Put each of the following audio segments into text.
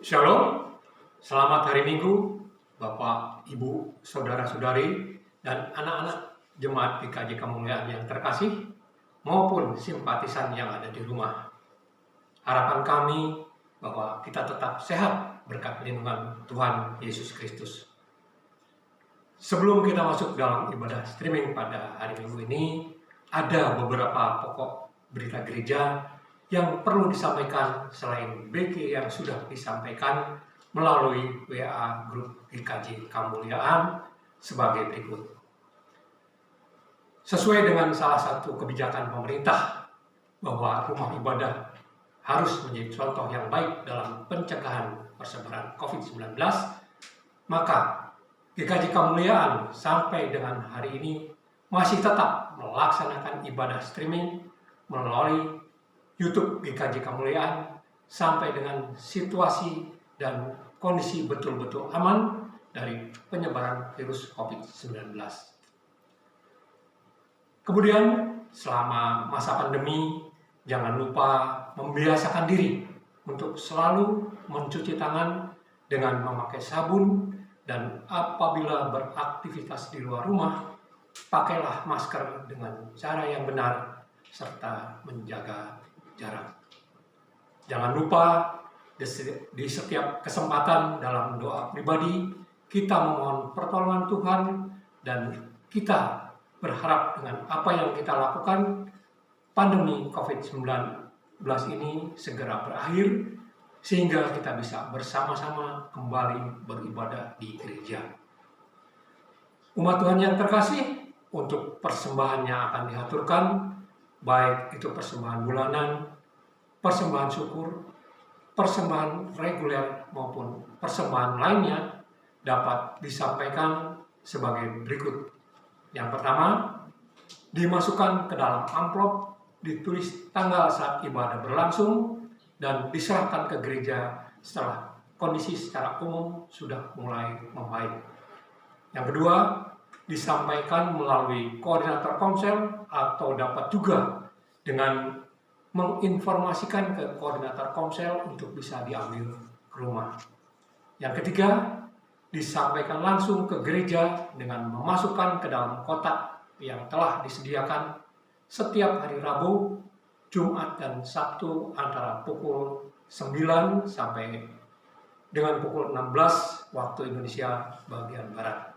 Shalom, selamat hari Minggu, Bapak, Ibu, Saudara-saudari, dan anak-anak Jemaat GKJ Kemuliaan yang terkasih, maupun simpatisan yang ada di rumah. Harapan kami bahwa kita tetap sehat berkat lindungan Tuhan Yesus Kristus. Sebelum kita masuk dalam ibadah streaming pada hari Minggu ini, ada beberapa pokok berita gereja yang perlu disampaikan selain BG yang sudah disampaikan melalui WA grup GKJ Kemuliaan sebagai berikut. Sesuai dengan salah satu kebijakan pemerintah bahwa rumah ibadah harus menjadi contoh yang baik dalam pencegahan persebaran COVID-19, maka GKJ Kemuliaan sampai dengan hari ini masih tetap melaksanakan ibadah streaming melalui YouTube GKJ Kemuliaan sampai dengan situasi dan kondisi betul-betul aman dari penyebaran virus COVID-19. Kemudian selama masa pandemi, jangan lupa membiasakan diri untuk selalu mencuci tangan dengan memakai sabun, dan apabila beraktivitas di luar rumah, pakailah masker dengan cara yang benar serta menjaga jarak. Jangan lupa di setiap kesempatan dalam doa pribadi kita memohon pertolongan Tuhan, dan kita berharap dengan apa yang kita lakukan, pandemi COVID-19 ini segera berakhir sehingga kita bisa bersama-sama kembali beribadah di gereja. Umat Tuhan yang terkasih, untuk persembahan yang akan diaturkan, baik itu persembahan bulanan, persembahan syukur, persembahan reguler maupun persembahan lainnya, dapat disampaikan sebagai berikut. Yang pertama, dimasukkan ke dalam amplop, ditulis tanggal saat ibadah berlangsung, dan diserahkan ke gereja setelah kondisi secara umum sudah mulai membaik. Yang kedua, disampaikan melalui koordinator komsel atau dapat juga dengan menginformasikan ke koordinator komsel untuk bisa diambil ke rumah. Yang ketiga, disampaikan langsung ke gereja dengan memasukkan ke dalam kotak yang telah disediakan setiap hari Rabu, Jumat, dan Sabtu antara pukul 9 sampai dengan pukul 16 waktu Indonesia bagian Barat.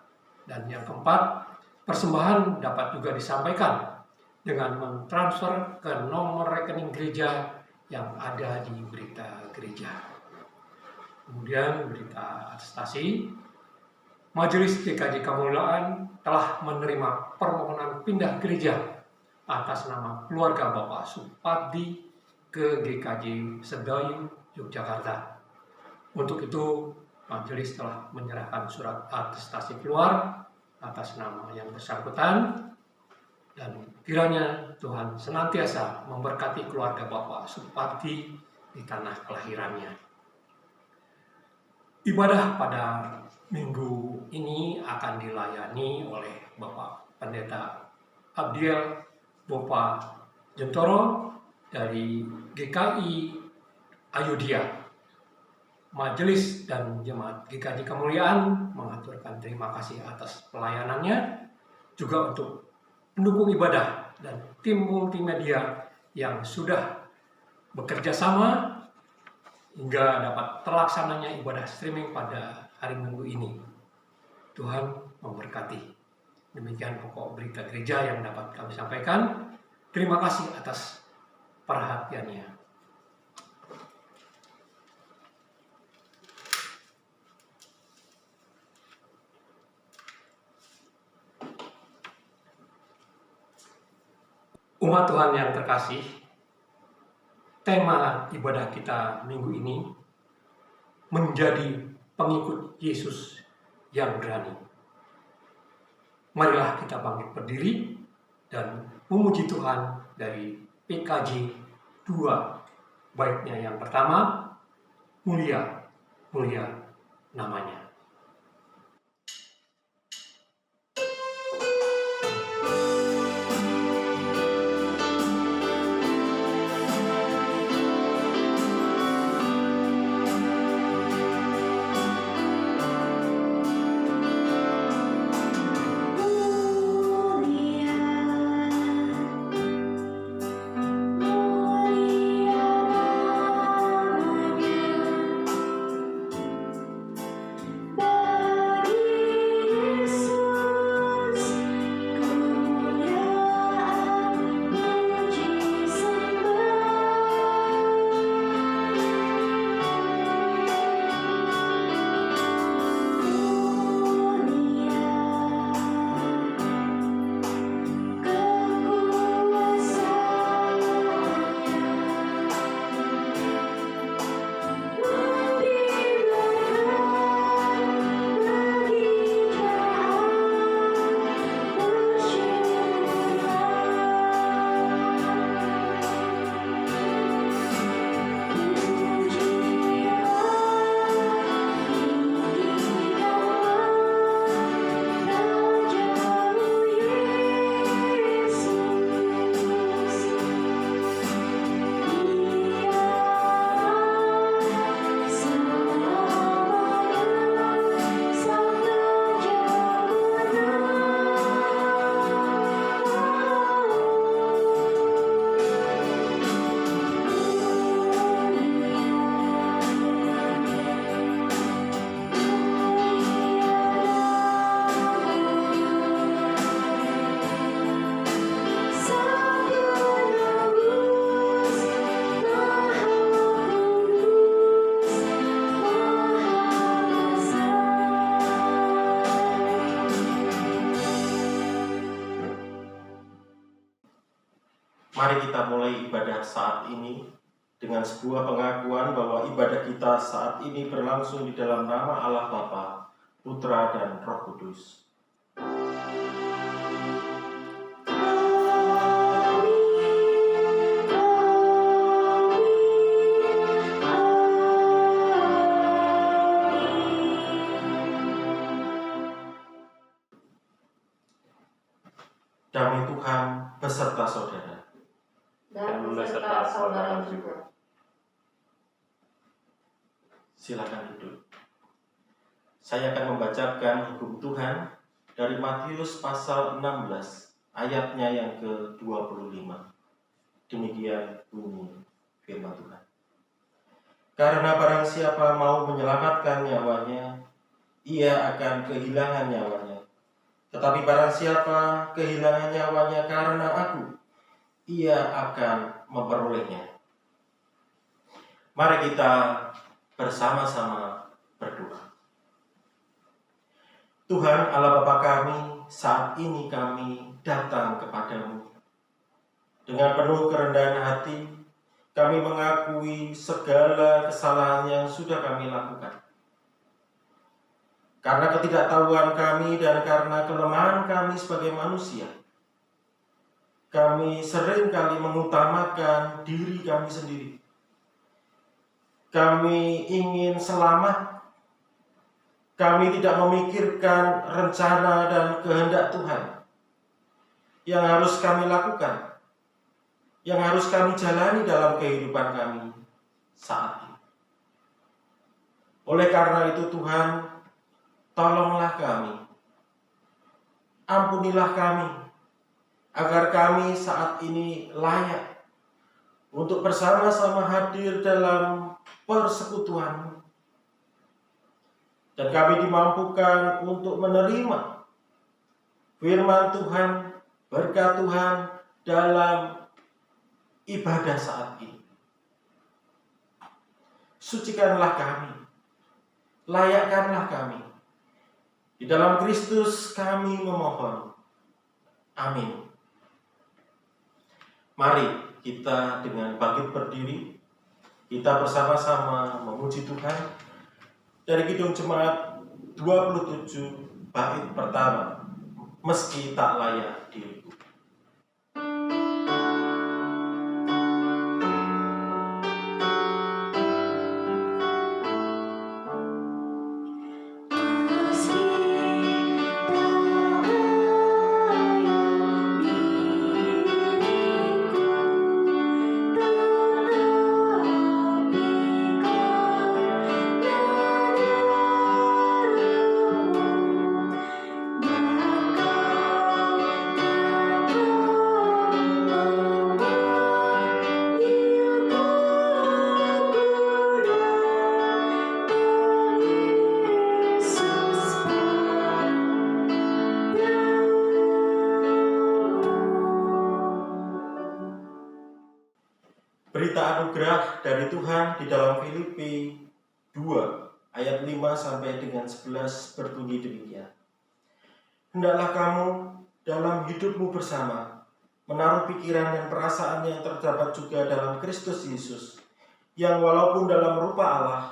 Dan yang keempat, persembahan dapat juga disampaikan dengan mentransfer ke nomor rekening gereja yang ada di berita gereja. Kemudian berita atestasi, Majelis GKJ Kemuliaan telah menerima permohonan pindah gereja atas nama keluarga Bapak Supardi ke GKJ Sedayu, Yogyakarta. Untuk itu, Majelis telah menyerahkan surat atestasi keluar atas nama yang bersangkutan, dan kiranya Tuhan senantiasa memberkati keluarga Bapak Supardi di tanah kelahirannya. Ibadah pada minggu ini akan dilayani oleh Bapak Pendeta Abdiel Bopa Jentoro dari GKI Ayodhya. Majelis dan Jemaat GKJ Kemuliaan mengaturkan terima kasih atas pelayanannya, juga untuk pendukung ibadah dan tim multimedia yang sudah bekerja sama hingga dapat terlaksananya ibadah streaming pada hari Minggu ini. Tuhan memberkati. Demikian pokok berita gereja yang dapat kami sampaikan. Terima kasih atas perhatiannya. Umat Tuhan yang terkasih, tema ibadah kita minggu ini menjadi pengikut Yesus yang berani. Marilah kita bangkit berdiri dan memuji Tuhan dari PKJ 2, baitnya yang pertama, mulia, mulia namanya. Mari kita mulai ibadah saat ini dengan sebuah pengakuan bahwa ibadah kita saat ini berlangsung di dalam nama Allah Bapa, Putra, dan Roh Kudus. Damai Tuhan beserta saudara. Dan beserta saudara juga. Silakan duduk. Saya akan membacakan hukum Tuhan dari Matius pasal 16, ayatnya yang ke-25. Demikian bunyi firman Tuhan. Karena barang siapa mau menyelamatkan nyawanya, ia akan kehilangan nyawanya. Tetapi barang siapa kehilangan nyawanya karena aku, ia akan memperolehnya. Mari kita bersama-sama berdoa. Tuhan Allah Bapa kami, saat ini kami datang kepadamu. Dengan penuh kerendahan hati, kami mengakui segala kesalahan yang sudah kami lakukan. Karena ketidaktahuan kami dan karena kelemahan kami sebagai manusia, kami sering kali mengutamakan diri kami sendiri. Kami ingin selamat. Kami tidak memikirkan rencana dan kehendak Tuhan yang harus kami lakukan, yang harus kami jalani dalam kehidupan kami saat ini. Oleh karena itu Tuhan, tolonglah kami, ampunilah kami, agar kami saat ini layak untuk bersama-sama hadir dalam persekutuan. Dan kami dimampukan untuk menerima firman Tuhan, berkat Tuhan dalam ibadah saat ini. Sucikanlah kami, layakkanlah kami. Di dalam Kristus kami memohon. Amin. Mari kita dengan bangkit berdiri, kita bersama-sama memuji Tuhan dari Kidung Jemaat 27 bait pertama, meski tak layak diriku. Berita anugerah dari Tuhan di dalam Filipi 2 ayat 5 sampai dengan 11 berbunyi demikian. Hendaklah kamu dalam hidupmu bersama menaruh pikiran dan perasaan yang terdapat juga dalam Kristus Yesus, yang walaupun dalam rupa Allah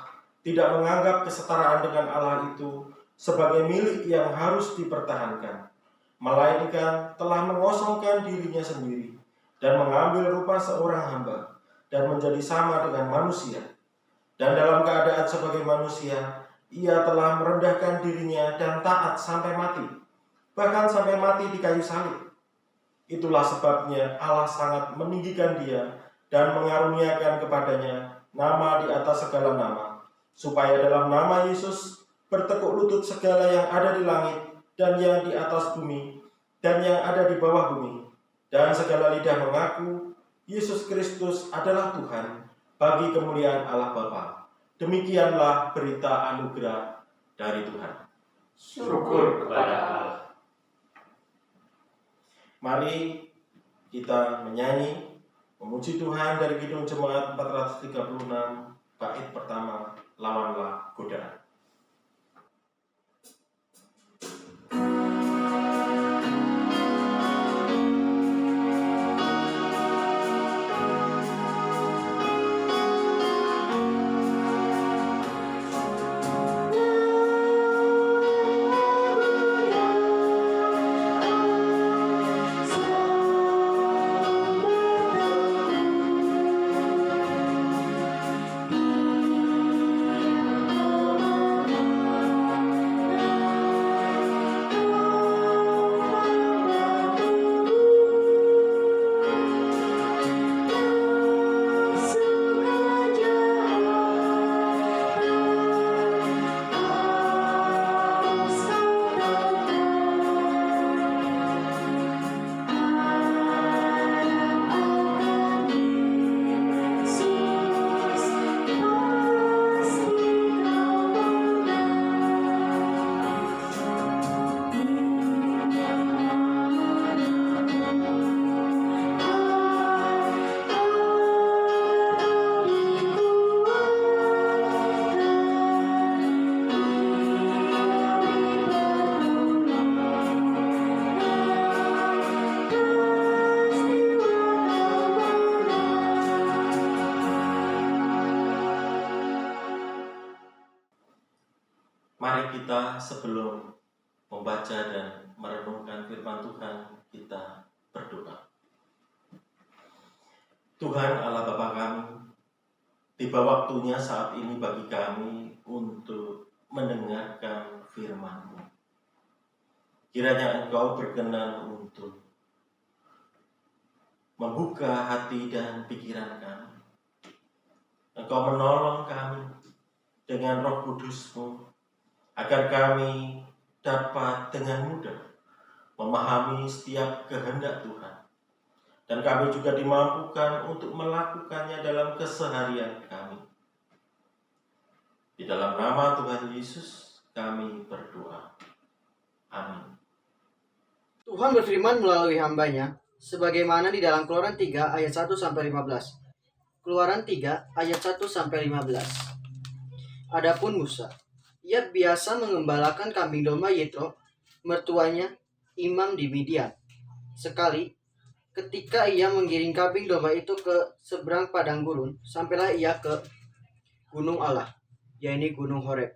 tidak menganggap kesetaraan dengan Allah itu sebagai milik yang harus dipertahankan, melainkan telah mengosongkan dirinya sendiri dan mengambil rupa seorang hamba dan menjadi sama dengan manusia. Dan dalam keadaan sebagai manusia, ia telah merendahkan dirinya dan taat sampai mati, bahkan sampai mati di kayu salib. Itulah sebabnya Allah sangat meninggikan dia dan mengaruniakan kepadanya nama di atas segala nama, supaya dalam nama Yesus bertekuk lutut segala yang ada di langit dan yang di atas bumi dan yang ada di bawah bumi, dan segala lidah mengaku Yesus Kristus adalah Tuhan, bagi kemuliaan Allah Bapa. Demikianlah berita anugerah dari Tuhan. Syukur kepada Allah. Mari kita menyanyi, memuji Tuhan dari Kidung Jemaat 436, bait pertama, Lawanlah Godaan. kita sebelum membaca dan merenungkan firman Tuhan, kita berdoa. Tuhan Allah Bapa kami, tiba waktunya saat ini bagi kami untuk mendengarkan firman-Mu. Kiranya Engkau berkenan untuk membuka hati dan pikiran kami. Engkau menolong kami dengan Roh Kudus-Mu, agar kami dapat dengan mudah memahami setiap kehendak Tuhan. Dan kami juga dimampukan untuk melakukannya dalam keseharian kami. Di dalam nama Tuhan Yesus kami berdoa. Amin. Tuhan berfirman melalui hamba-Nya, sebagaimana di dalam Keluaran 3 ayat 1-15. Keluaran 3 ayat 1-15. Adapun Musa, ia biasa mengembalakan kambing domba Yetro, mertuanya, imam di Midian. Sekali, ketika ia menggiring kambing domba itu ke seberang padang gurun, sampailah ia ke gunung Allah, yaitu gunung Horeb.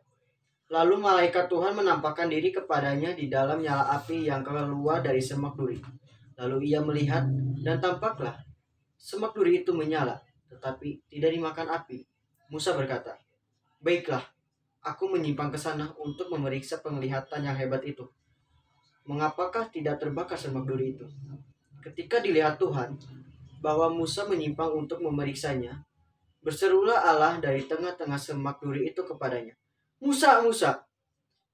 Lalu malaikat Tuhan menampakkan diri kepadanya di dalam nyala api yang keluar dari semak duri. Lalu ia melihat, dan tampaklah semak duri itu menyala, tetapi tidak dimakan api. Musa berkata, "Baiklah, aku menyimpang ke sana untuk memeriksa penglihatan yang hebat itu. Mengapakah tidak terbakar semak duri itu?" Ketika dilihat Tuhan bahwa Musa menyimpang untuk memeriksanya, berserulah Allah dari tengah-tengah semak duri itu kepadanya, "Musa, Musa!"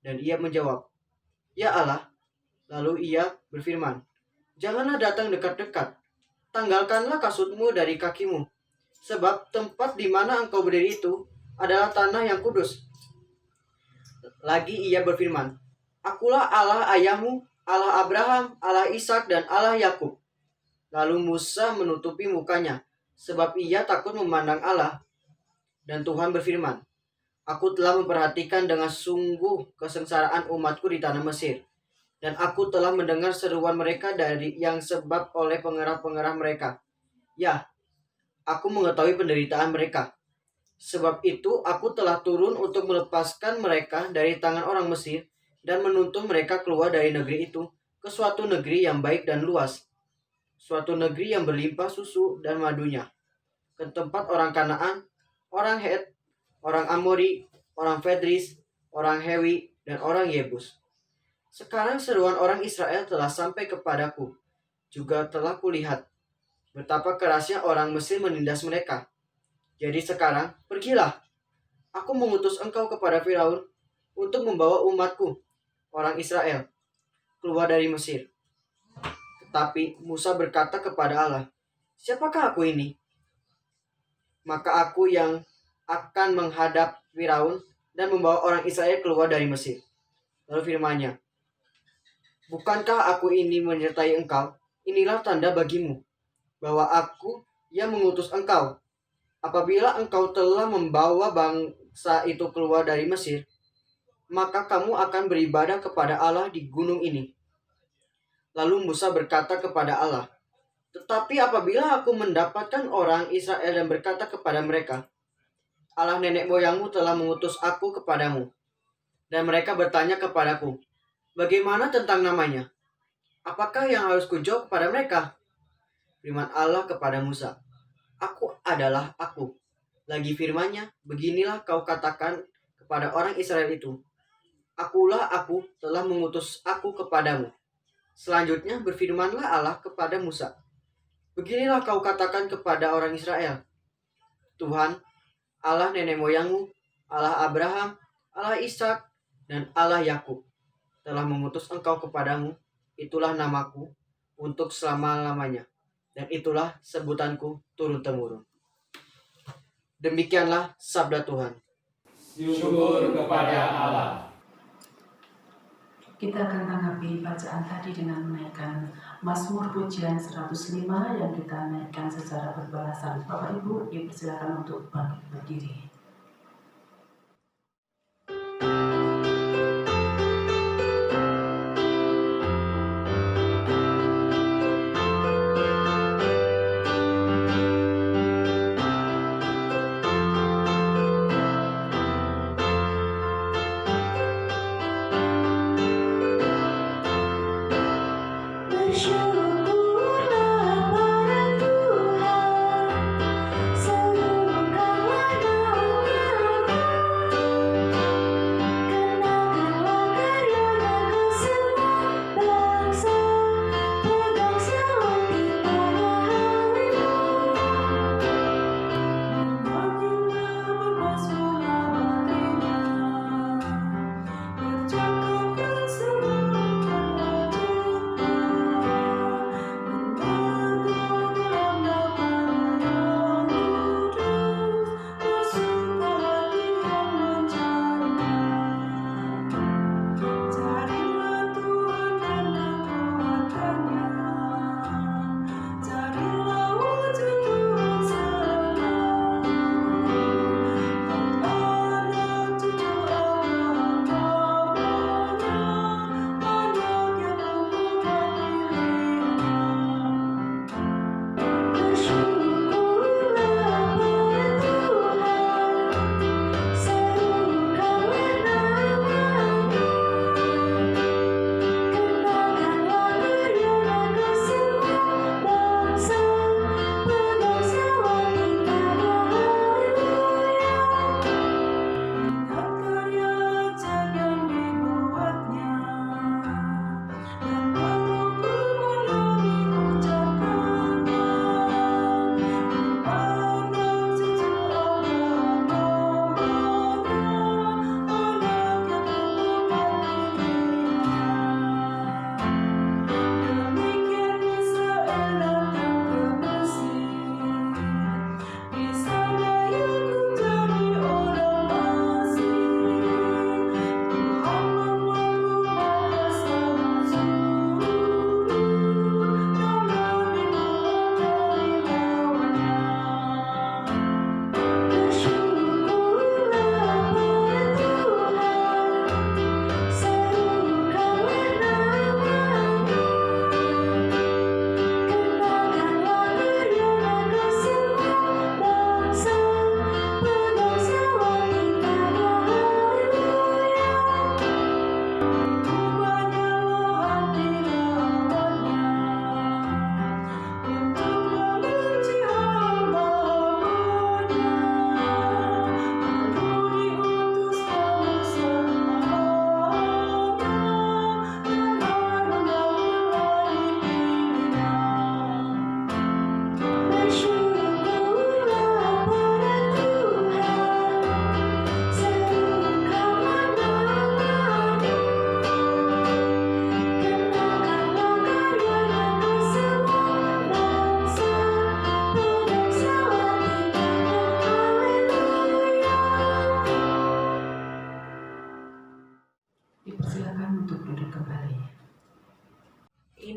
Dan ia menjawab, "Ya Allah." Lalu ia berfirman, "Janganlah datang dekat-dekat. Tanggalkanlah kasutmu dari kakimu, sebab tempat di mana engkau berdiri itu adalah tanah yang kudus." Lagi ia berfirman, "Akulah Allah ayahmu, Allah Abraham, Allah Ishak, dan Allah Yakub." Lalu Musa menutupi mukanya, sebab ia takut memandang Allah. Dan Tuhan berfirman, "Aku telah memperhatikan dengan sungguh kesengsaraan umatku di tanah Mesir, dan aku telah mendengar seruan mereka dari yang sebab oleh pengerah-pengerah mereka. Ya, aku mengetahui penderitaan mereka. Sebab itu aku telah turun untuk melepaskan mereka dari tangan orang Mesir dan menuntun mereka keluar dari negeri itu ke suatu negeri yang baik dan luas, suatu negeri yang berlimpah susu dan madunya, ke tempat orang Kanaan, orang Het, orang Amori, orang Fedris, orang Hewi, dan orang Yebus. Sekarang seruan orang Israel telah sampai kepadaku, juga telah kulihat betapa kerasnya orang Mesir menindas mereka. Jadi sekarang, pergilah, aku mengutus engkau kepada Firaun untuk membawa umatku, orang Israel, keluar dari Mesir." Tetapi Musa berkata kepada Allah, "Siapakah aku ini? Maka aku yang akan menghadap Firaun dan membawa orang Israel keluar dari Mesir." Lalu firman-Nya, "Bukankah aku ini menyertai engkau? Inilah tanda bagimu, bahwa aku yang mengutus engkau. Apabila engkau telah membawa bangsa itu keluar dari Mesir, maka kamu akan beribadah kepada Allah di gunung ini." Lalu Musa berkata kepada Allah, "Tetapi apabila aku mendapatkan orang Israel dan berkata kepada mereka, 'Allah nenek moyangmu telah mengutus aku kepadamu,' dan mereka bertanya kepadaku, 'Bagaimana tentang namanya? Apakah yang harus kujawab kepada mereka?' Firman Allah kepada Musa, 'Aku adalah aku.' Lagi firman-Nya, 'Beginilah kau katakan kepada orang Israel itu, Akulah aku telah mengutus aku kepadamu.' Selanjutnya berfirmanlah Allah kepada Musa, 'Beginilah kau katakan kepada orang Israel, Tuhan, Allah nenek moyangmu, Allah Abraham, Allah Ishak, dan Allah Yakub, telah mengutus engkau kepadamu. Itulah namaku untuk selama-lamanya, dan itulah sebutanku turun-temurun.'" Demikianlah sabda Tuhan. Syukur kepada Allah. Kita akan tanggapi bacaan tadi dengan menaikkan Mazmur Pujian 105 yang kita naikkan secara berbahasa. Bapak Ibu, dipersilakan untuk bangkit berdiri.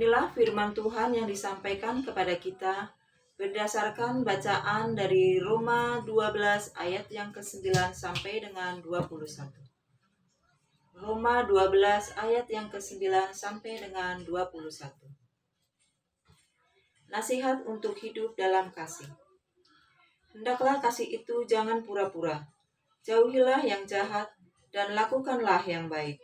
Inilah firman Tuhan yang disampaikan kepada kita berdasarkan bacaan dari Roma 12 ayat yang ke-9 sampai dengan 21. Roma 12 ayat yang ke-9 sampai dengan 21. Nasihat untuk hidup dalam kasih. Hendaklah kasih itu jangan pura-pura. Jauhilah yang jahat dan lakukanlah yang baik.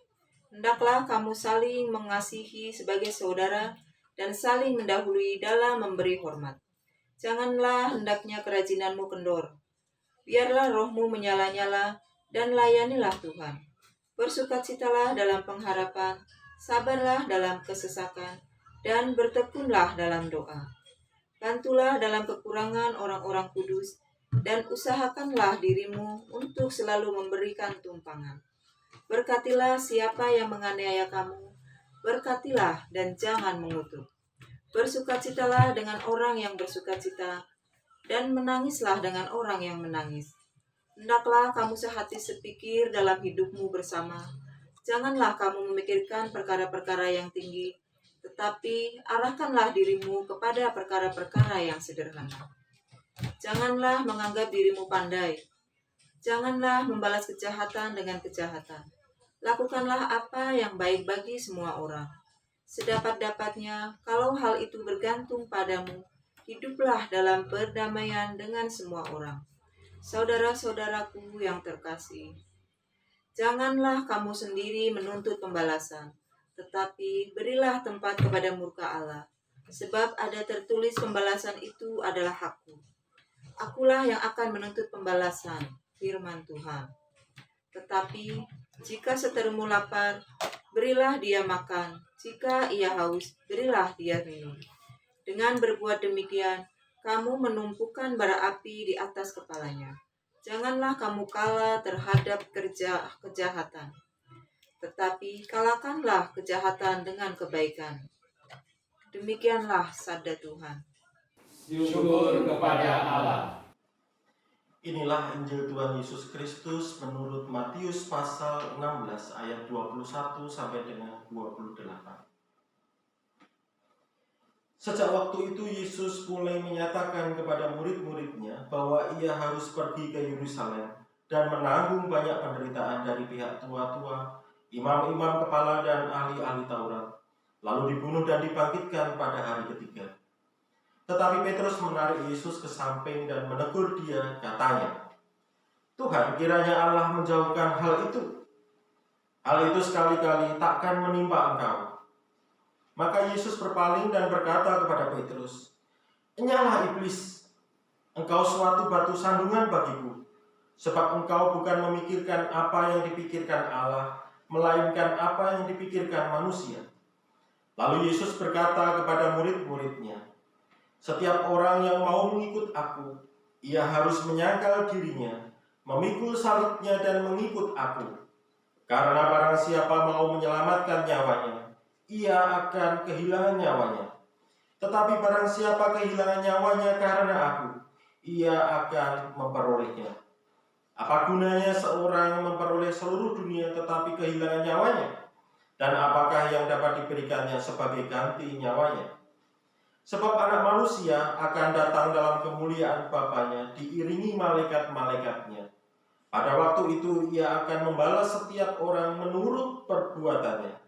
Hendaklah kamu saling mengasihi sebagai saudara dan saling mendahului dalam memberi hormat. Janganlah hendaknya kerajinanmu kendor. Biarlah rohmu menyala-nyala dan layanilah Tuhan. Bersukacitalah dalam pengharapan, sabarlah dalam kesesakan, dan bertekunlah dalam doa. Bantulah dalam kekurangan orang-orang kudus, dan usahakanlah dirimu untuk selalu memberikan tumpangan. Berkatilah siapa yang menganiaya kamu, berkatilah dan jangan mengutuk. Bersukacitalah dengan orang yang bersukacita, dan menangislah dengan orang yang menangis. Hendaklah kamu sehati sepikir dalam hidupmu bersama. Janganlah kamu memikirkan perkara-perkara yang tinggi, tetapi arahkanlah dirimu kepada perkara-perkara yang sederhana. Janganlah menganggap dirimu pandai. Janganlah membalas kejahatan dengan kejahatan. Lakukanlah apa yang baik bagi semua orang. Sedapat-dapatnya, kalau hal itu bergantung padamu, hiduplah dalam perdamaian dengan semua orang. Saudara-saudaraku yang terkasih, janganlah kamu sendiri menuntut pembalasan, tetapi berilah tempat kepada murka Allah. Sebab ada tertulis pembalasan itu adalah hakku. Akulah yang akan menuntut pembalasan, firman Tuhan. Tetapi jika seterumu lapar, berilah dia makan. Jika ia haus, berilah dia minum. Dengan berbuat demikian, kamu menumpukan bara api di atas kepalanya. Janganlah kamu kalah terhadap kejahatan, tetapi kalahkanlah kejahatan dengan kebaikan. Demikianlah sabda Tuhan. Syukur kepada Allah. Inilah Injil Tuhan Yesus Kristus menurut Matius pasal 16 ayat 21 sampai dengan 28. Sejak waktu itu Yesus mulai menyatakan kepada murid-muridnya bahwa ia harus pergi ke Yerusalem dan menanggung banyak penderitaan dari pihak tua-tua, imam-imam kepala dan ahli-ahli Taurat, lalu dibunuh dan dibangkitkan pada hari ketiga. Tetapi Petrus menarik Yesus ke samping dan menegur dia, katanya, "Tuhan, kiranya Allah menjauhkan hal itu. Hal itu sekali-kali takkan menimpa engkau." Maka Yesus berpaling dan berkata kepada Petrus, "Enyahlah iblis, engkau suatu batu sandungan bagiku, sebab engkau bukan memikirkan apa yang dipikirkan Allah, melainkan apa yang dipikirkan manusia." Lalu Yesus berkata kepada murid-muridnya, "Setiap orang yang mau mengikut aku, ia harus menyangkal dirinya, memikul salibnya dan mengikut aku. Karena barang siapa mau menyelamatkan nyawanya, ia akan kehilangan nyawanya. Tetapi barang siapa kehilangan nyawanya karena aku, ia akan memperolehnya. Apa gunanya seorang memperoleh seluruh dunia tetapi kehilangan nyawanya? Dan apakah yang dapat diberikannya sebagai ganti nyawanya? Sebab Anak Manusia akan datang dalam kemuliaan Bapanya diiringi malaikat-malaikatnya. Pada waktu itu ia akan membalas setiap orang menurut perbuatannya.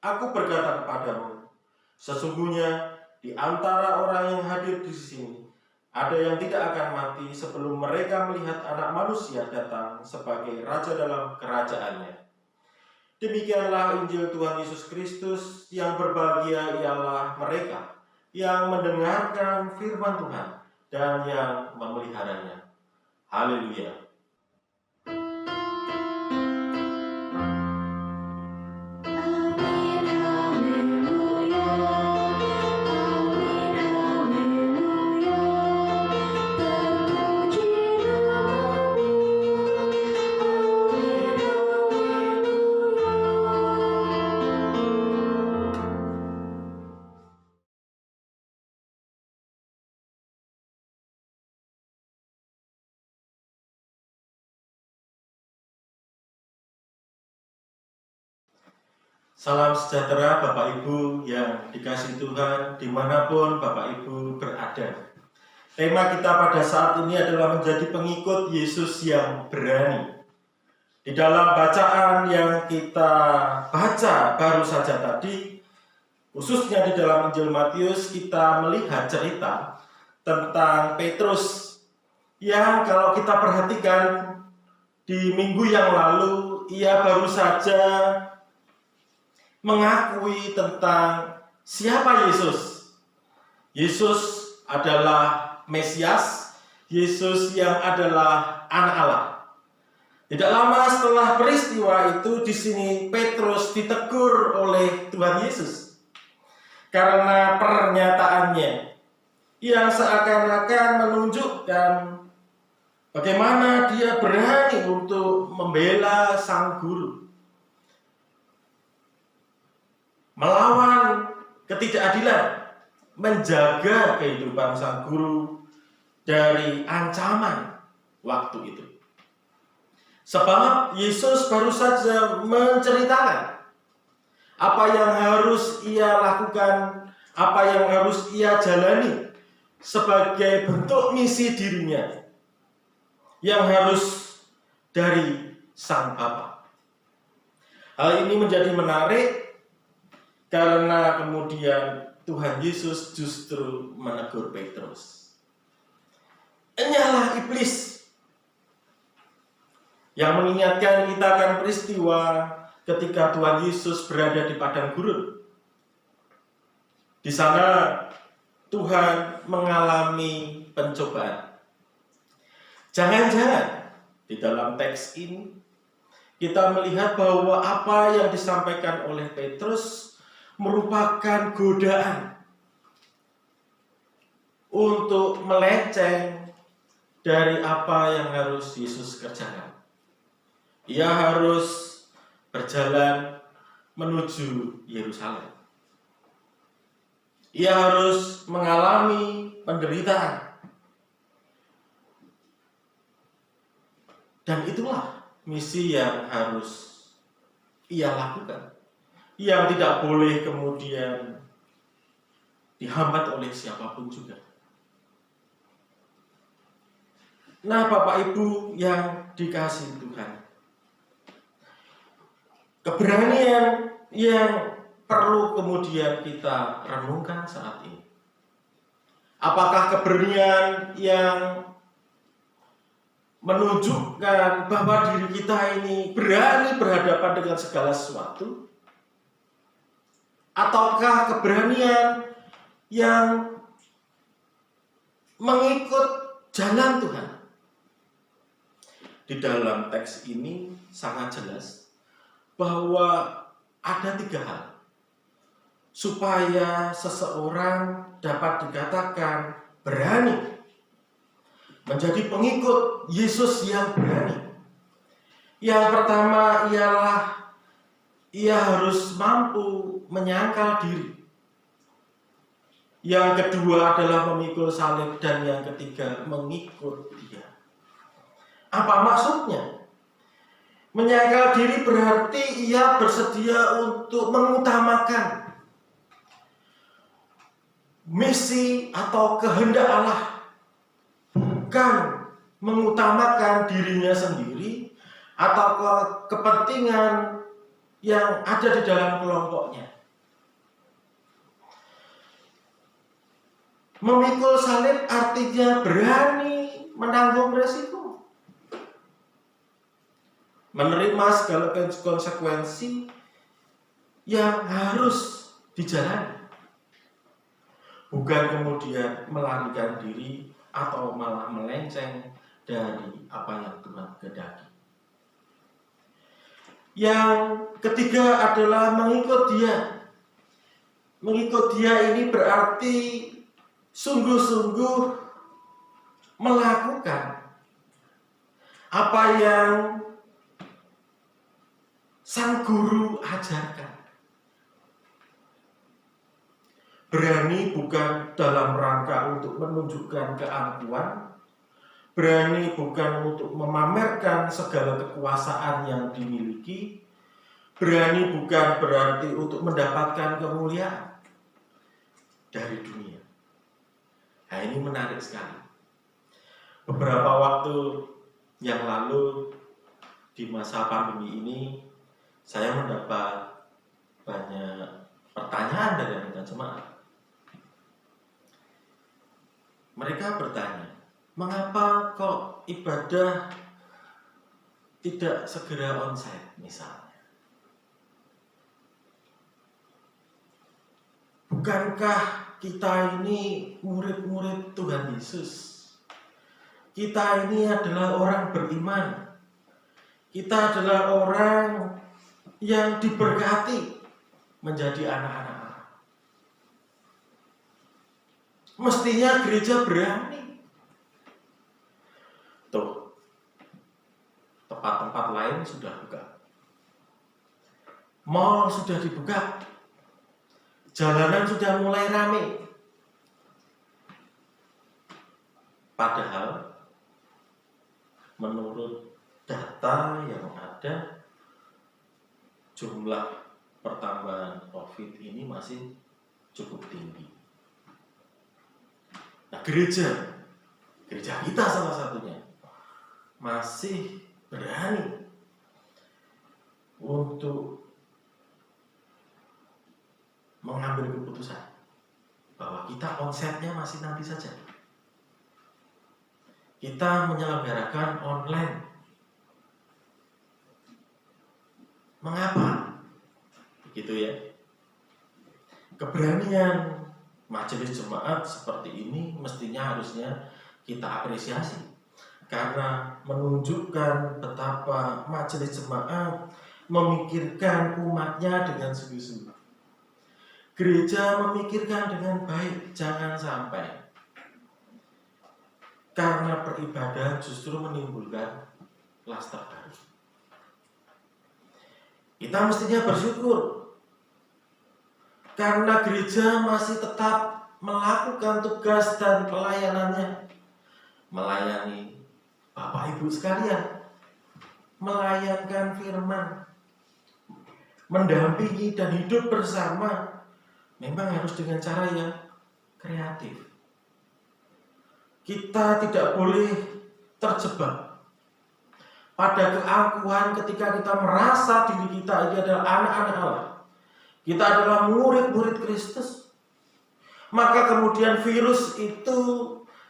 Aku berkata kepadamu, sesungguhnya di antara orang yang hadir di sini, ada yang tidak akan mati sebelum mereka melihat Anak Manusia datang sebagai Raja dalam kerajaannya." Demikianlah Injil Tuhan Yesus Kristus. Yang berbahagia ialah mereka yang mendengarkan firman Tuhan dan yang memeliharanya. Haleluya. Salam sejahtera Bapak Ibu yang dikasihi Tuhan dimanapun Bapak Ibu berada. Tema kita pada saat ini adalah menjadi pengikut Yesus yang berani. Di dalam bacaan yang kita baca baru saja tadi, khususnya di dalam Injil Matius, kita melihat cerita tentang Petrus yang kalau kita perhatikan di minggu yang lalu, ia baru saja mengakui tentang siapa Yesus. Yesus adalah Mesias, Yesus yang adalah Anak Allah. Tidak lama setelah peristiwa itu, di sini Petrus ditegur oleh Tuhan Yesus karena pernyataannya yang seakan-akan menunjukkan bagaimana dia berani untuk membela sang guru, melawan ketidakadilan, menjaga kehidupan sang guru dari ancaman waktu itu. Sebab Yesus baru saja menceritakan apa yang harus ia lakukan, apa yang harus ia jalani sebagai bentuk misi dirinya yang harus dari Sang Bapa. Hal ini menjadi menarik karena kemudian Tuhan Yesus justru menegur Petrus. Enyalah iblis, yang mengingatkan kita akan peristiwa ketika Tuhan Yesus berada di padang gurun. Di sana Tuhan mengalami pencobaan. Jangan-jangan di dalam teks ini kita melihat bahwa apa yang disampaikan oleh Petrus merupakan godaan untuk melenceng dari apa yang harus Yesus kerjakan. Ia harus berjalan menuju Yerusalem. Ia harus mengalami penderitaan. Dan itulah misi yang harus ia lakukan, yang tidak boleh kemudian dihambat oleh siapapun juga. Nah, Bapak Ibu yang dikasihi Tuhan, keberanian yang perlu kemudian kita renungkan saat ini. Apakah keberanian yang menunjukkan bahwa diri kita ini berani berhadapan dengan segala sesuatu? Ataukah keberanian yang mengikut jalan Tuhan? Di dalam teks ini sangat jelas bahwa ada 3 hal supaya seseorang dapat dikatakan berani, menjadi pengikut Yesus yang berani. Yang pertama ialah ia harus mampu menyangkal diri. Yang kedua adalah memikul salib, dan yang ketiga mengikut Dia. Apa maksudnya? Menyangkal diri berarti ia bersedia untuk mengutamakan misi atau kehendak Allah, bukan mengutamakan dirinya sendiri atau kepentingan yang ada di dalam kelompoknya. Memikul salib artinya berani menanggung resiko, menerima segala konsekuensi yang harus dijalani, bukan kemudian melarikan diri atau malah melenceng dari apa yang Tuhan kehendaki. Yang ketiga adalah mengikut Dia. Mengikut Dia ini berarti sungguh-sungguh melakukan apa yang Sang Guru ajarkan. Berani bukan dalam rangka untuk menunjukkan keangkuhan, berani bukan untuk memamerkan segala kekuasaan yang dimiliki, Berani bukan berarti untuk mendapatkan kemuliaan dari dunia. Nah, ini menarik sekali. Beberapa waktu yang lalu di masa pandemi ini, saya mendapat banyak pertanyaan dari anggota jemaat. Mereka bertanya, mengapa kok ibadah tidak segera onsite misalnya? Bukankah kita ini murid-murid Tuhan Yesus? Kita ini adalah orang beriman. Kita adalah orang yang diberkati menjadi anak-anak Allah. Mestinya gereja berani. Tuh, tempat-tempat lain sudah buka. Mall sudah dibuka. Jalanan sudah mulai ramai. Padahal menurut data yang ada, jumlah pertambahan COVID ini masih cukup tinggi. Nah, gereja kita salah satunya masih berani untuk mengambil keputusan bahwa kita konsepnya masih nanti saja. Kita menyelenggarakan online. Mengapa? Begitu ya. Keberanian majelis jemaat seperti ini mestinya harusnya kita apresiasi. Karena menunjukkan betapa majelis jemaat memikirkan umatnya dengan sungguh-sungguh. Gereja memikirkan dengan baik, jangan sampai karena peribadahan justru menimbulkan klaster baru. Kita mestinya bersyukur karena gereja masih tetap melakukan tugas dan pelayanannya, melayani Bapak Ibu sekalian, melayankan firman, mendampingi dan hidup bersama. Memang harus dengan cara yang kreatif. Kita tidak boleh terjebak pada keangkuhan ketika kita merasa diri kita ini adalah anak-anak Allah. Kita adalah murid-murid Kristus. Maka kemudian virus itu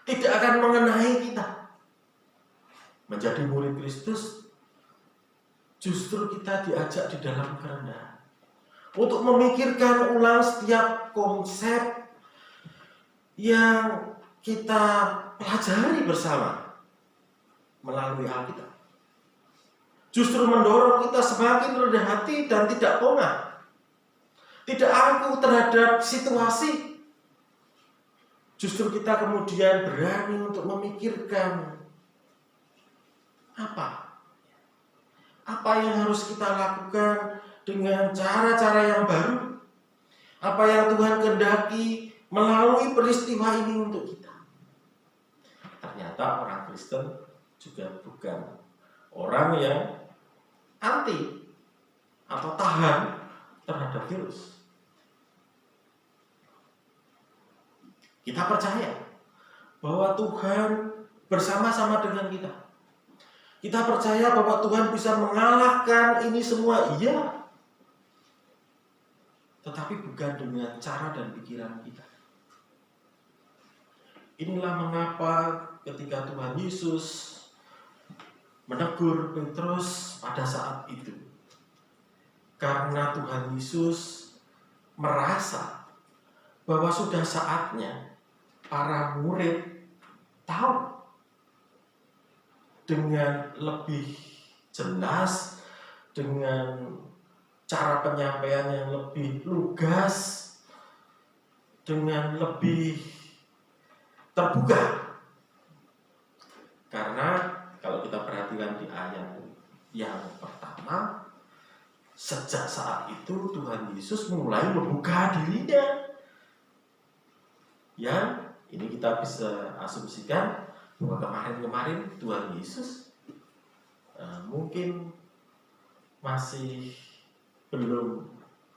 tidak akan mengenai kita. Menjadi murid Kristus, justru kita diajak di dalam kerendahan. Untuk memikirkan ulang setiap konsep yang kita pelajari bersama melalui Alkitab. Justru mendorong kita semakin rendah hati dan tidak pongah. Tidak angkuh terhadap situasi. Justru kita kemudian berani untuk memikirkan apa yang harus kita lakukan dengan cara-cara yang baru. Apa yang Tuhan kehendaki melalui peristiwa ini untuk kita. Ternyata orang Kristen juga bukan orang yang anti atau tahan terhadap virus. Kita percaya bahwa Tuhan bersama-sama dengan kita. Kita percaya bahwa Tuhan bisa mengalahkan ini semua, iya. Tetapi bukan dengan cara dan pikiran kita. Inilah mengapa ketika Tuhan Yesus menegur Petrus pada saat itu. Karena Tuhan Yesus merasa bahwa sudah saatnya para murid tahu dengan lebih jelas, dengan cara penyampaian yang lebih lugas, dengan lebih terbuka. Karena kalau kita perhatikan di ayat yang pertama, sejak saat itu Tuhan Yesus mulai membuka dirinya. Yang ini kita bisa asumsikan bahwa kemarin-kemarin Tuhan Yesus mungkin masih belum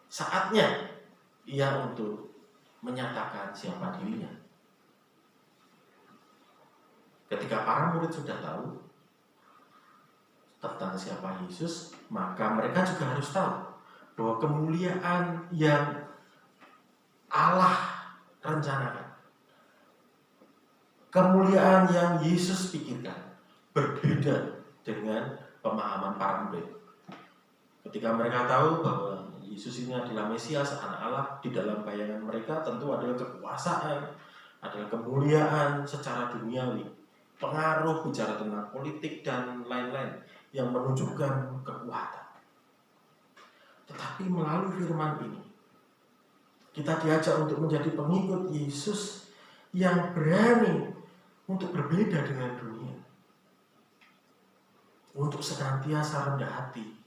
saatnya ia untuk menyatakan siapa dirinya. Ketika para murid sudah tahu tentang siapa Yesus, maka mereka juga harus tahu bahwa kemuliaan yang Allah rencanakan, kemuliaan yang Yesus pikirkan, berbeda dengan pemahaman para murid. Ketika mereka tahu bahwa Yesus ini adalah Mesias, anak Allah, di dalam bayangan mereka tentu adalah kekuasaan, adalah kemuliaan secara duniawi, pengaruh, bicara tentang politik dan lain-lain yang menunjukkan kekuatan. Tetapi melalui firman ini, kita diajak untuk menjadi pengikut Yesus yang berani untuk berbeda dengan dunia, untuk senantiasa rendah hati,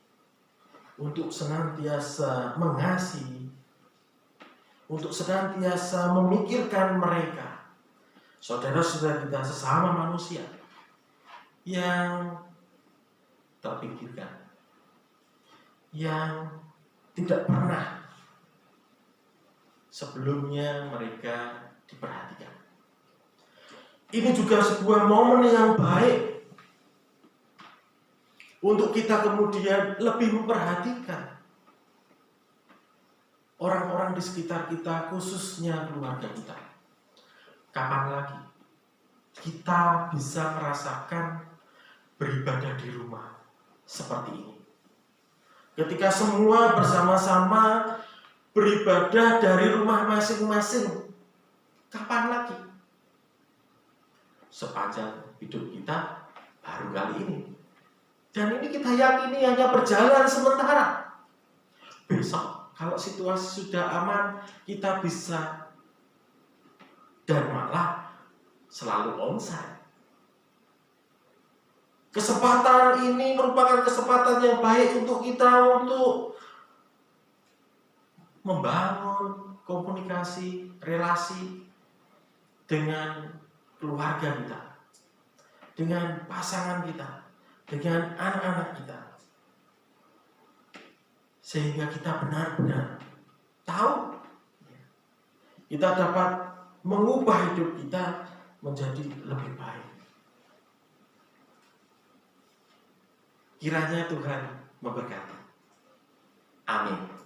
untuk senantiasa mengasihi, untuk senantiasa memikirkan mereka, saudara-saudara kita sesama manusia yang terpinggirkan, yang tidak pernah sebelumnya mereka diperhatikan. Ini juga sebuah momen yang baik untuk kita kemudian lebih memperhatikan orang-orang di sekitar kita, khususnya keluarga kita. Kapan lagi kita bisa merasakan beribadah di rumah seperti ini? Ketika semua bersama-sama beribadah dari rumah masing-masing, kapan lagi? Sepanjang hidup kita baru kali ini. Dan ini kita yakini hanya berjalan sementara. Besok kalau situasi sudah aman, kita bisa dan malah selalu onsite. Kesempatan ini merupakan kesempatan yang baik untuk kita untuk membangun komunikasi, relasi dengan keluarga kita, dengan pasangan kita, dengan anak-anak kita, sehingga kita benar-benar tahu kita dapat mengubah hidup kita menjadi lebih baik. Kiranya Tuhan memberkati. Amin.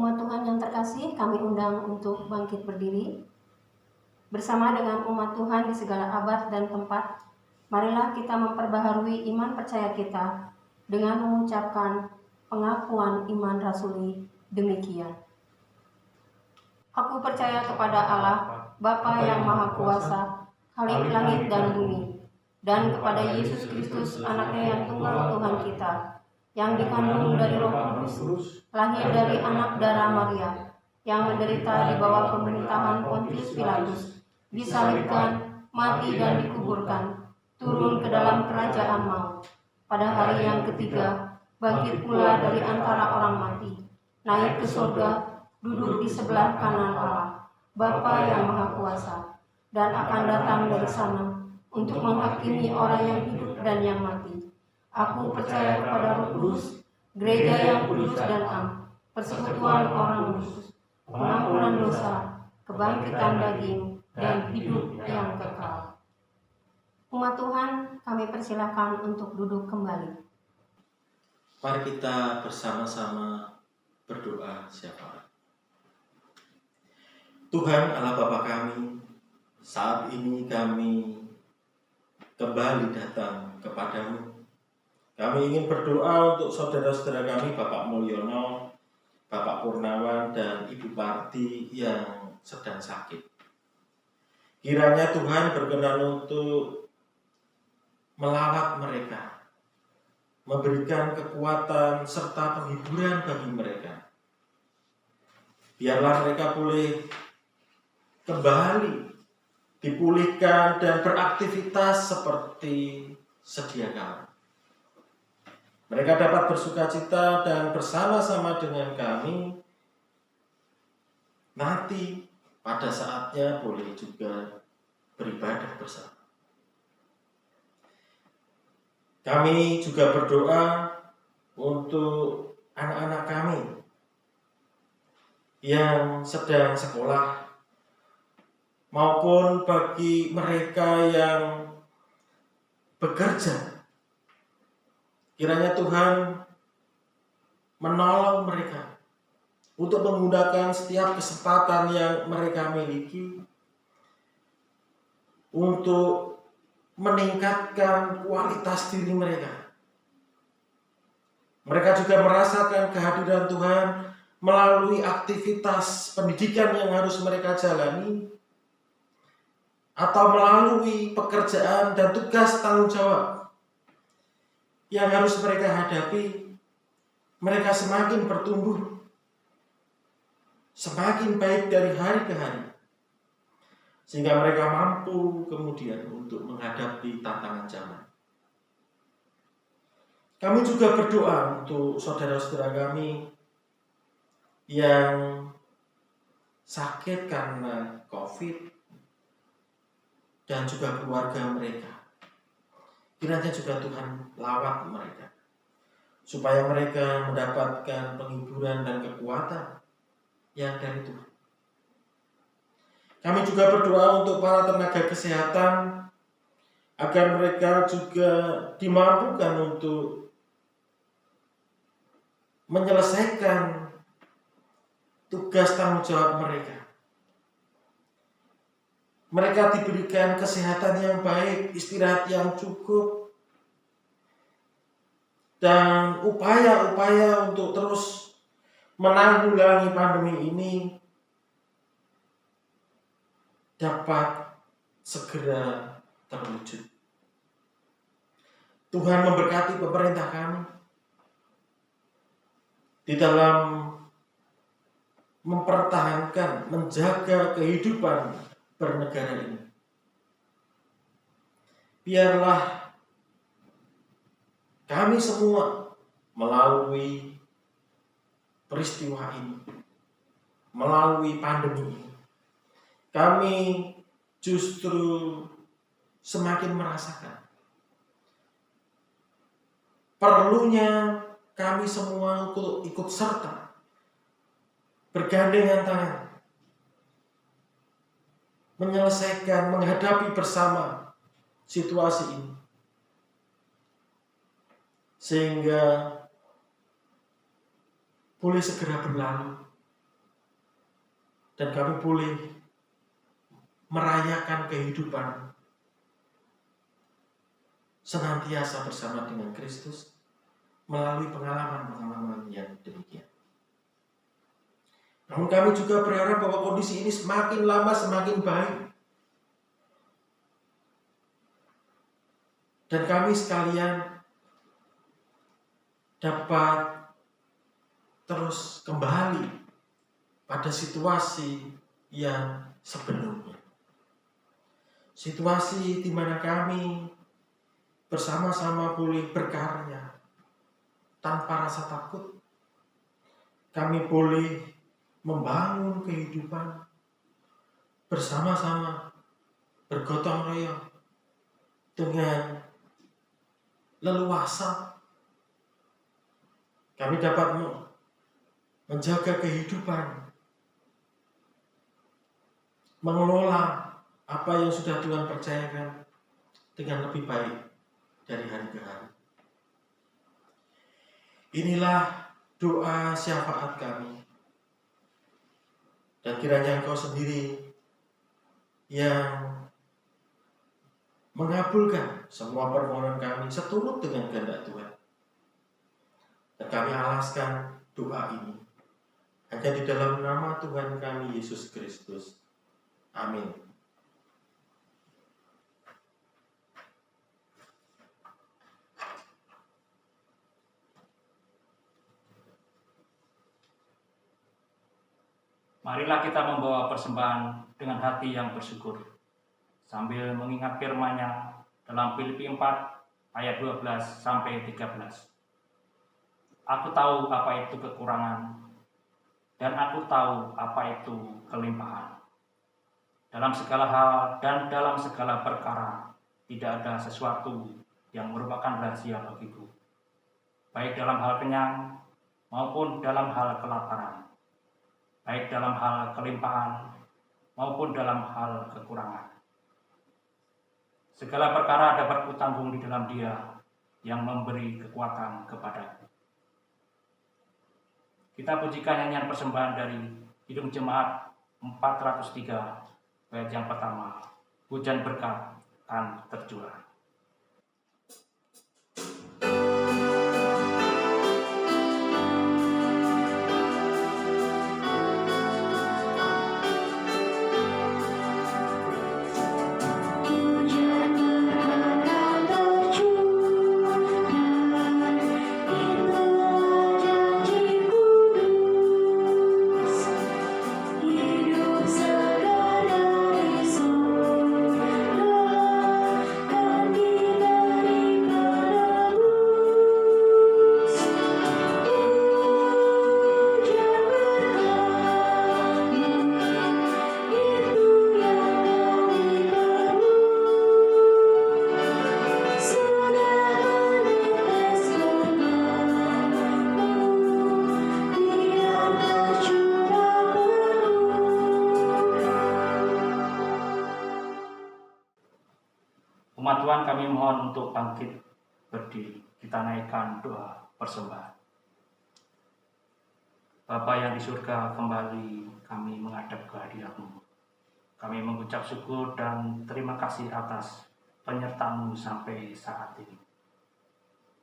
Umat Tuhan yang terkasih, kami undang untuk bangkit berdiri. Bersama dengan umat Tuhan di segala abad dan tempat, marilah kita memperbaharui iman percaya kita dengan mengucapkan pengakuan iman rasuli demikian. Aku percaya kepada Allah, Bapa yang Maha Kuasa, Khalik langit dan bumi, dan kepada Yesus Kristus, anaknya yang tunggal Tuhan kita, yang dikandung dari Roh Kudus, lahir dari anak darah Maria, yang menderita di bawah pemerintahan Pontius Pilatus, disalibkan, mati dan dikuburkan, turun ke dalam kerajaan maut. Pada hari yang ketiga, bangkit pula dari antara orang mati, naik ke surga, duduk di sebelah kanan Allah, Bapa yang Maha Kuasa, dan akan datang dari sana untuk menghakimi orang yang hidup dan yang mati. Aku percaya kepada Roh Kudus, gereja yang kudus dan am, persekutuan orang kudus, pengampunan dosa, kebangkitan daging, dan hidup yang kekal. Umat Tuhan, kami persilahkan untuk duduk kembali. Mari kita bersama-sama berdoa syafaat. Tuhan Allah Bapa kami, saat ini kami kembali datang kepadamu. Kami ingin berdoa untuk saudara-saudara kami, Bapak Mulyono, Bapak Purnawan, dan Ibu Parti yang sedang sakit. Kiranya Tuhan berkenan untuk melawat mereka, memberikan kekuatan serta penghiburan bagi mereka. Biarlah mereka boleh kembali dipulihkan dan beraktivitas seperti sedia kala. Mereka dapat bersukacita dan bersama-sama dengan kami nanti pada saatnya boleh juga beribadah bersama. Kami juga berdoa untuk anak-anak kami yang sedang sekolah maupun bagi mereka yang bekerja. Kiranya Tuhan menolong mereka untuk menggunakan setiap kesempatan yang mereka miliki untuk meningkatkan kualitas diri mereka. Mereka juga merasakan kehadiran Tuhan melalui aktivitas pendidikan yang harus mereka jalani atau melalui pekerjaan dan tugas tanggung jawab yang harus mereka hadapi. Mereka semakin bertumbuh, semakin baik dari hari ke hari, sehingga mereka mampu kemudian untuk menghadapi tantangan zaman. Kami juga berdoa untuk saudara-saudara kami yang sakit karena COVID dan juga keluarga mereka. Kiranya juga Tuhan lawat mereka, supaya mereka mendapatkan penghiburan dan kekuatan yang dari Tuhan. Kami juga berdoa untuk para tenaga kesehatan, agar mereka juga dimampukan untuk menyelesaikan tugas tanggung jawab mereka. Mereka diberikan kesehatan yang baik, istirahat yang cukup, dan upaya-upaya untuk terus menanggulangi pandemi ini dapat segera terwujud. Tuhan memberkati pemerintah kami di dalam mempertahankan, menjaga kehidupan bernegara ini. Biarlah kami semua melalui peristiwa ini, melalui pandemi ini, kami justru semakin merasakan perlunya kami semua untuk ikut serta, bergandengan tangan, menyelesaikan, menghadapi bersama situasi ini, sehingga boleh segera berlalu dan kami boleh merayakan kehidupan senantiasa bersama dengan Kristus melalui pengalaman-pengalaman yang demikian. Namun kami juga berharap bahwa kondisi ini semakin lama semakin baik. Dan kami sekalian dapat terus kembali pada situasi yang sebelumnya. Situasi di mana kami bersama-sama boleh berkarya tanpa rasa takut. Kami boleh membangun kehidupan bersama-sama, bergotong royong dengan leluasa. Kami dapat menjaga kehidupan, mengelola apa yang sudah Tuhan percayakan dengan lebih baik dari hari ke hari. Inilah doa syafaat kami. Dan kiranya Engkau sendiri yang mengabulkan semua permohonan kami seturut dengan kehendak Tuhan. Dan kami alaskan doa ini hanya di dalam nama Tuhan kami Yesus Kristus. Amin. Marilah kita membawa persembahan dengan hati yang bersyukur, sambil mengingat firman-Nya dalam Filipi 4 ayat 12 sampai 13. Aku tahu apa itu kekurangan, dan aku tahu apa itu kelimpahan. Dalam segala hal dan dalam segala perkara, tidak ada sesuatu yang merupakan rahasia bagiku, baik dalam hal kenyang maupun dalam hal kelaparan, baik dalam hal kelimpahan maupun dalam hal kekurangan. Segala perkara dapat kutanggung di dalam Dia yang memberi kekuatan kepadaku. Kita pujikan nyanyian persembahan dari Kidung Jemaat 403, bait yang pertama, hujan berkat kan tercurah. Umat Tuhan, kami mohon untuk bangkit berdiri. Kita naikkan doa persembahan. Bapa yang di surga, kembali kami menghadap ke hadirat-Mu. Kami mengucap syukur dan terima kasih atas penyertaan-Mu sampai saat ini.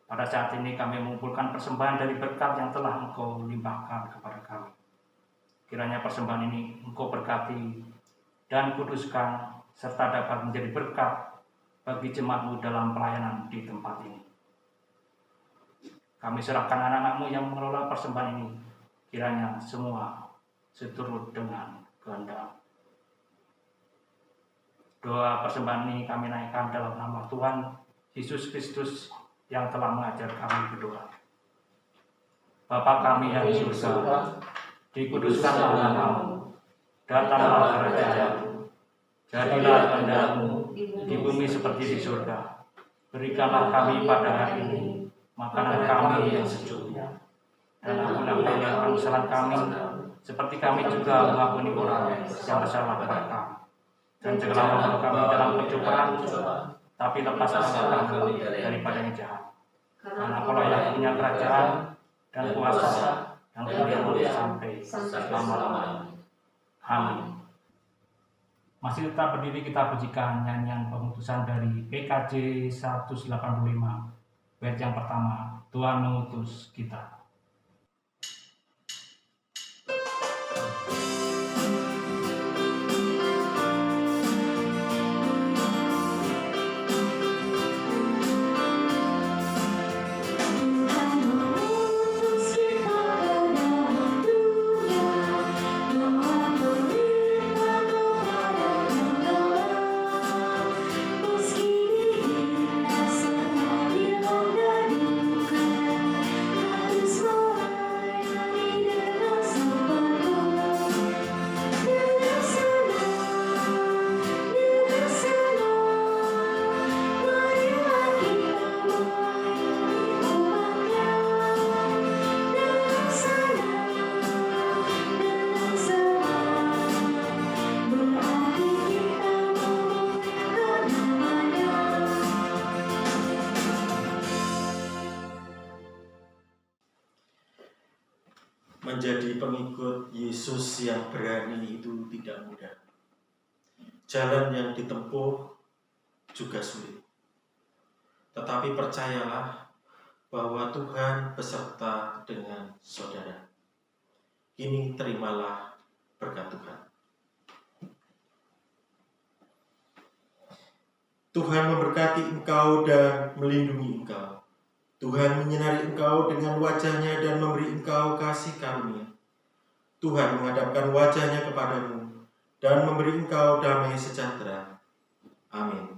Pada saat ini kami mengumpulkan persembahan dari berkat yang telah Engkau limpahkan kepada kami. Kiranya persembahan ini Engkau berkati dan kuduskan, serta dapat menjadi berkat bagi jemaat-Mu dalam pelayanan di tempat ini. Kami serahkan anak-anak-Mu yang mengelola persembahan ini, kiranya semua seturut dengan kehendak. Doa persembahan ini kami naikkan dalam nama Tuhan Yesus Kristus yang telah mengajar kami berdoa. Bapa kami yang di surga, dikuduskanlah nama-Mu, datanglah kerajaan-Mu, jadilah kehendak-Mu di bumi seperti di surga. Berikanlah kami pada hari ini makanan kami yang secukupnya, dan ampunilah kesalahan kami, seperti kami juga mengampuni orang yang bersalah kepada kami. Dan janganlah membawa kami dalam pencobaan, tapi lepaskanlah kami daripada yang jahat. Karena Engkau yang punya kerajaan dan kuasa yang mulia sampai selama-lamanya. Amin. Masih tetap berdiri, kita pujikan nyanyian pengutusan dari PKJ 185, bait yang pertama, Tuhan mengutus kita. Meski menjadi pengikut Yesus yang berani itu tidak mudah. Jalan yang ditempuh juga sulit. Tetapi percayalah bahwa Tuhan beserta dengan saudara. Kini terimalah berkat Tuhan. Tuhan memberkati engkau dan melindungi engkau. Tuhan menyinari engkau dengan wajah-Nya dan memberi engkau kasih karunia. Tuhan menghadapkan wajah-Nya kepadamu dan memberi engkau damai sejahtera. Amin.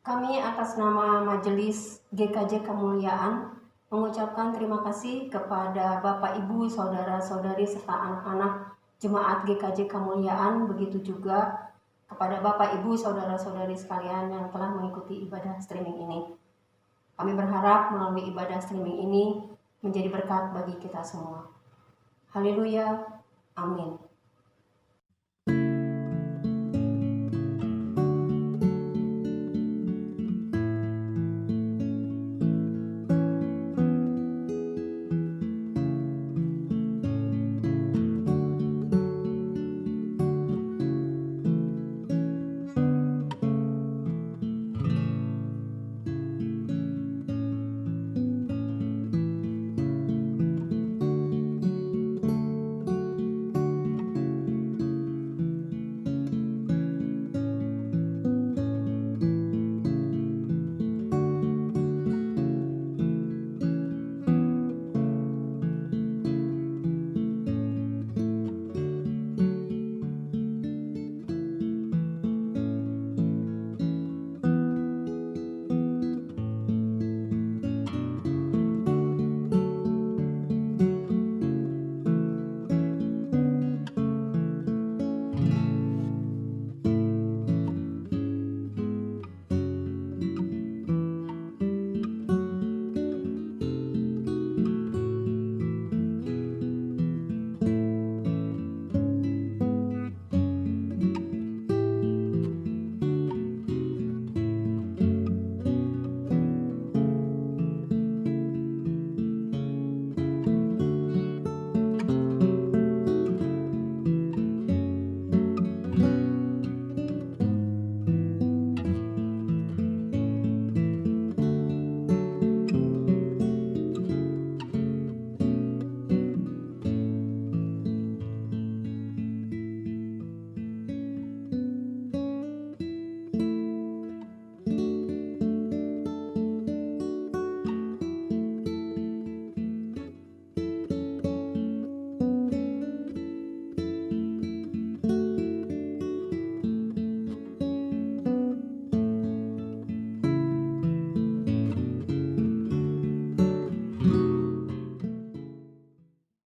Kami atas nama Majelis GKJ Kemuliaan mengucapkan terima kasih kepada Bapak, Ibu, Saudara-saudari, serta anak-anak Jemaat GKJ Kemuliaan, begitu juga kepada Bapak, Ibu, Saudara-saudari sekalian yang telah mengikuti ibadah streaming ini. Kami berharap melalui ibadah streaming ini menjadi berkat bagi kita semua. Haleluya, amin.